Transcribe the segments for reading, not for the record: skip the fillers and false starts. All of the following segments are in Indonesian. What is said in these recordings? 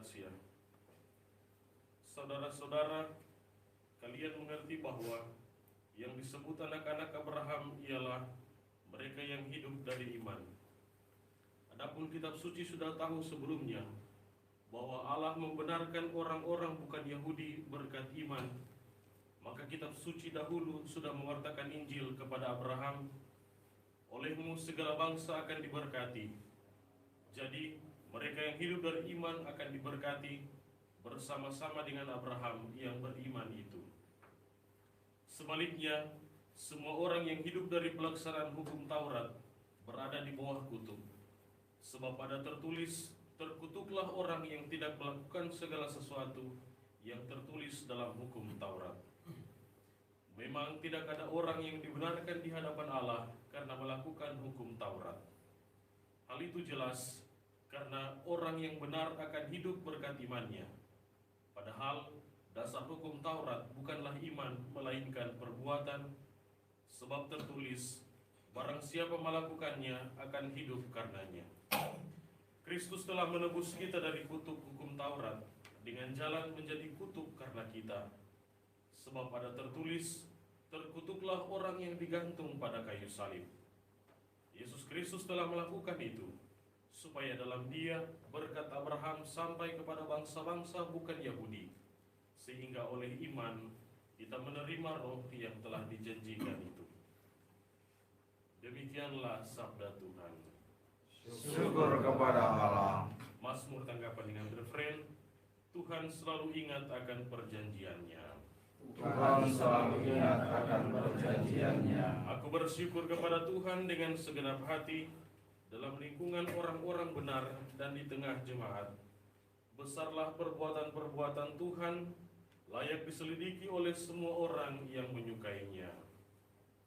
Selamat siang. Saudara-saudara, kalian mengerti bahwa yang disebut anak-anak Abraham ialah mereka yang hidup dari iman. Adapun kitab suci sudah tahu sebelumnya bahwa Allah membenarkan orang-orang bukan Yahudi berkat iman. Maka kitab suci dahulu sudah mengatakan Injil kepada Abraham, olehmu segala bangsa akan diberkati. Jadi mereka yang hidup dari iman akan diberkati bersama-sama dengan Abraham yang beriman itu. Sebaliknya, semua orang yang hidup dari pelaksanaan hukum Taurat berada di bawah kutuk. Sebab ada tertulis, terkutuklah orang yang tidak melakukan segala sesuatu yang tertulis dalam hukum Taurat. Memang tidak ada orang yang dibenarkan di hadapan Allah karena melakukan hukum Taurat. Hal itu jelas karena orang yang benar akan hidup berkat imannya. Padahal dasar hukum Taurat bukanlah iman melainkan perbuatan, sebab tertulis, barang siapa melakukannya akan hidup karenanya. Kristus telah menebus kita dari kutuk hukum Taurat dengan jalan menjadi kutuk karena kita. Sebab ada tertulis, terkutuklah orang yang digantung pada kayu salib. Yesus Kristus telah melakukan itu, supaya dalam Dia berkat Abraham sampai kepada bangsa-bangsa bukan Yahudi, sehingga oleh iman kita menerima roh yang telah dijanjikan itu. Demikianlah sabda Tuhan. Syukur kepada Allah. Mazmur tanggapan dengan refren, Tuhan selalu ingat akan perjanjiannya. Tuhan selalu ingat akan perjanjiannya. Aku bersyukur kepada Tuhan dengan segenap hati, dalam lingkungan orang-orang benar dan di tengah jemaat. Besarlah perbuatan-perbuatan Tuhan, layak diselidiki oleh semua orang yang menyukainya.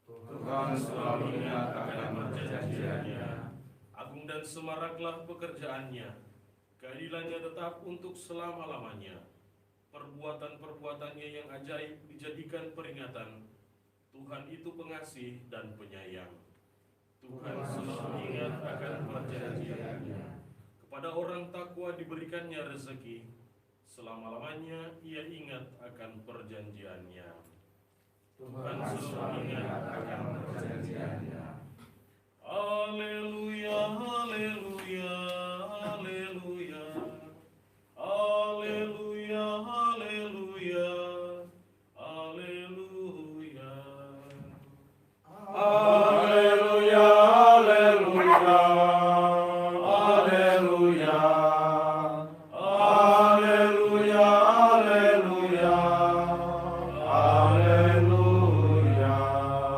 Tuhan selalu ingat akan perjanjiannya. Agung dan semaraklah pekerjaannya, keadilannya tetap untuk selama-lamanya. Perbuatan-perbuatannya yang ajaib dijadikan peringatan. Tuhan itu pengasih dan penyayang. Tuhan selalu ingat akan perjanjiannya. Kepada orang takwa diberikannya rezeki. Selama-lamanya ia ingat akan perjanjiannya. Tuhan selalu ingat akan perjanjiannya. Haleluya, haleluya, haleluya. Haleluya, haleluya, haleluya. Haleluya, haleluya, haleluya. Haleluya, haleluya, haleluya.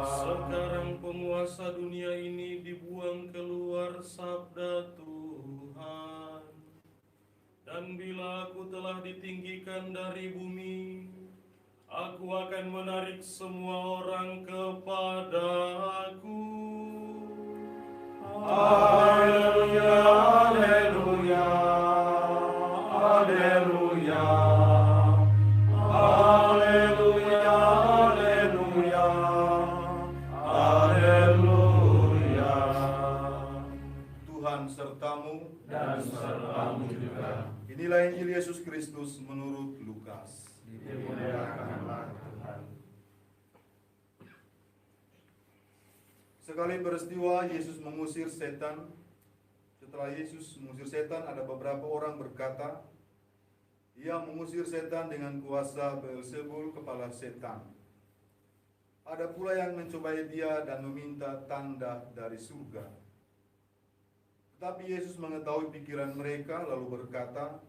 Sekarang penguasa dunia ini dibuang keluar, sabda Tuhan. Dan bila aku telah ditinggikan dari bumi, aku akan menarik semua orang kepada aku. Haleluya, haleluya, haleluya. Haleluya, haleluya, haleluya. Tuhan sertamu Dan sertamu juga. Inilah Injil Yesus Kristus menurut Lukas. Dimuliakanlah Tuhan. Sekali peristiwa Yesus mengusir setan. Setelah Yesus mengusir setan, ada beberapa orang berkata, ia mengusir setan dengan kuasa Beelzebul, kepala setan. Ada pula yang mencobai dia dan meminta tanda dari surga. Tetapi Yesus mengetahui pikiran mereka lalu berkata,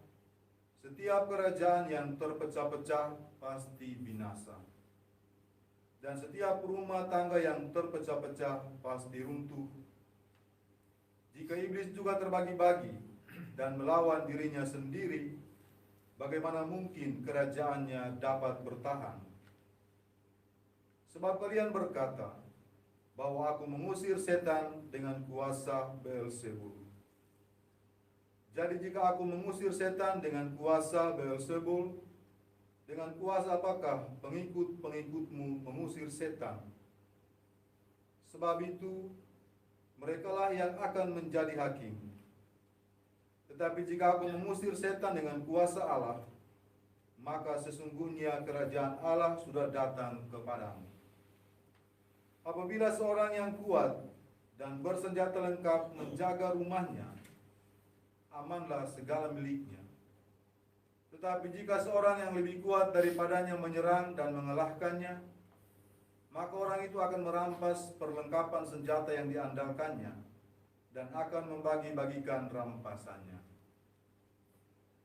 setiap kerajaan yang terpecah-pecah pasti binasa. Dan setiap rumah tangga yang terpecah-pecah pasti runtuh. Jika iblis juga terbagi-bagi dan melawan dirinya sendiri, bagaimana mungkin kerajaannya dapat bertahan? Sebab kalian berkata bahwa aku mengusir setan dengan kuasa Beelzebul. Jadi jika aku mengusir setan dengan kuasa Beelzebul, dengan kuasa apakah pengikut-pengikutmu mengusir setan? Sebab itu, merekalah yang akan menjadi hakim. Tetapi jika aku mengusir setan dengan kuasa Allah, maka sesungguhnya kerajaan Allah sudah datang kepadamu. Apabila seorang yang kuat dan bersenjata lengkap menjaga rumahnya, amanlah segala miliknya. Tetapi jika seorang yang lebih kuat daripadanya menyerang dan mengalahkannya, maka orang itu akan merampas perlengkapan senjata yang diandalkannya dan akan membagi-bagikan rampasannya.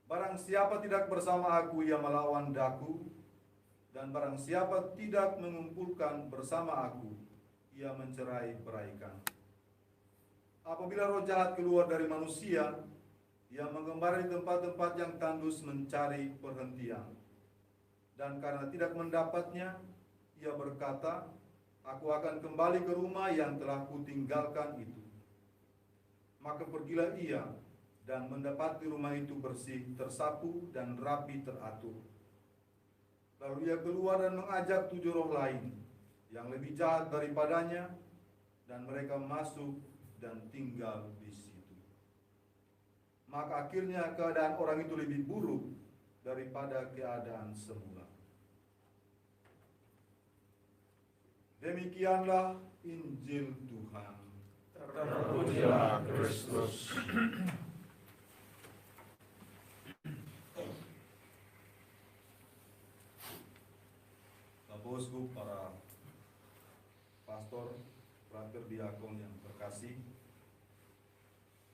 Barang siapa tidak bersama aku, ia melawan daku, dan barang siapa tidak mengumpulkan bersama aku, ia mencerai-beraikan. Apabila roh jahat keluar dari manusia, ia mengembara di tempat-tempat yang tandus mencari perhentian. Dan karena tidak mendapatnya, ia berkata, aku akan kembali ke rumah yang telah kutinggalkan itu. Maka pergilah ia dan mendapati rumah itu bersih, tersapu, dan rapi teratur. Lalu ia keluar dan mengajak 7 roh lain yang lebih jahat daripadanya, dan mereka masuk dan tinggal di situ. Maka akhirnya keadaan orang itu lebih buruk daripada keadaan semula. Demikianlah Injil Tuhan. Terpujilah Kristus. Bapak Uskup, para pastor, frater diakon yang terkasih,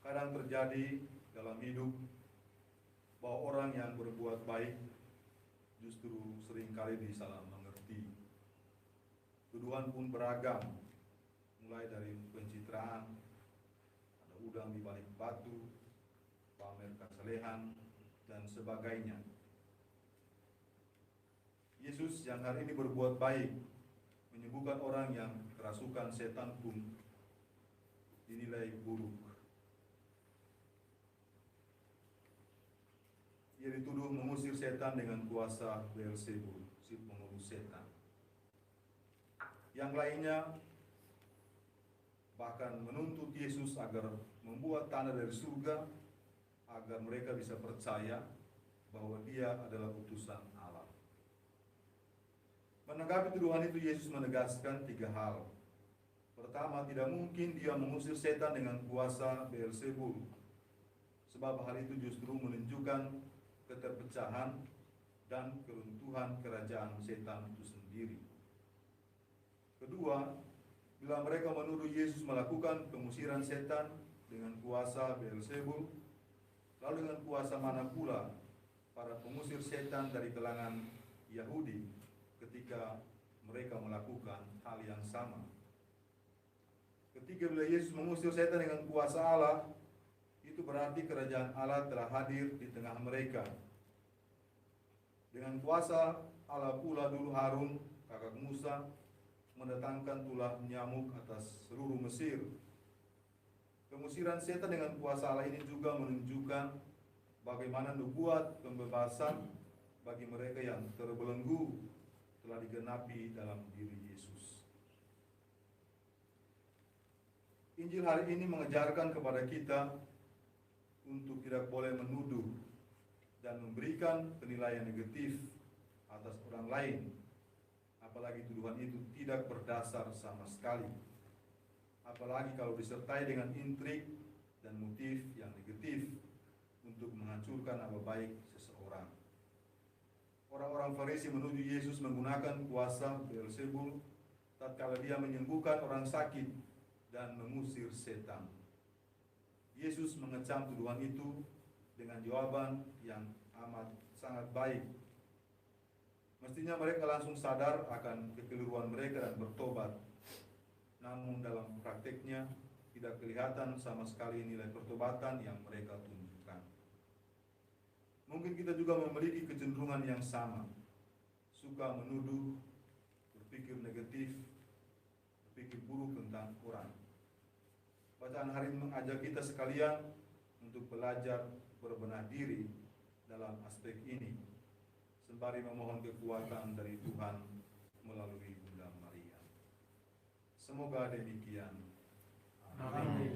kadang terjadi dalam hidup bahwa orang yang berbuat baik justru seringkali disalah mengerti. Tuduhan pun beragam, mulai dari pencitraan, ada udang di balik batu, pamer kesalehan, dan sebagainya. Yesus yang hari ini berbuat baik, menyembuhkan orang yang kerasukan setan pun dinilai buruk. Ia dituduh mengusir setan dengan kuasa Beelzebul, si pengurus setan. Yang lainnya bahkan menuntut Yesus agar membuat tanda dari surga agar mereka bisa percaya bahwa dia adalah utusan Allah. Menanggapi tuduhan itu, Yesus menegaskan 3 hal. Pertama, tidak mungkin dia mengusir setan dengan kuasa Beelzebul, sebab hal itu justru menunjukkan keterpecahan dan keruntuhan kerajaan setan itu sendiri. Kedua, bila mereka menuduh Yesus melakukan pengusiran setan dengan kuasa Beelzebul, lalu dengan kuasa mana pula para pengusir setan dari kalangan Yahudi ketika mereka melakukan hal yang sama? Ketika bila Yesus mengusir setan dengan kuasa Allah, itu berarti kerajaan Allah telah hadir di tengah mereka. Dengan kuasa Allah pula dulu Harun, kakak Musa, mendatangkan tulah nyamuk atas seluruh Mesir. Pengusiran setan dengan kuasa Allah ini juga menunjukkan bagaimana nubuat pembebasan bagi mereka yang terbelenggu telah digenapi dalam diri Yesus. Injil hari ini mengajarkan kepada kita untuk tidak boleh menuduh dan memberikan penilaian negatif atas orang lain, apalagi tuduhan itu tidak berdasar sama sekali, apalagi kalau disertai dengan intrik dan motif yang negatif untuk menghancurkan nama baik seseorang. Orang-orang Farisi menuduh Yesus menggunakan kuasa Beelzebul tatkala dia menyembuhkan orang sakit dan mengusir setan. Yesus mengecam tuduhan itu dengan jawaban yang amat sangat baik. Mestinya mereka langsung sadar akan kekeliruan mereka dan bertobat. Namun dalam prakteknya tidak kelihatan sama sekali nilai pertobatan yang mereka tunjukkan. Mungkin kita juga memiliki kecenderungan yang sama, suka menuduh, berpikir negatif, berpikir buruk tentang orang. Bacaan hari ini mengajak kita sekalian untuk belajar berbenah diri dalam aspek ini, sembari memohon kekuatan dari Tuhan melalui Bunda Maria. Semoga demikian. Amin.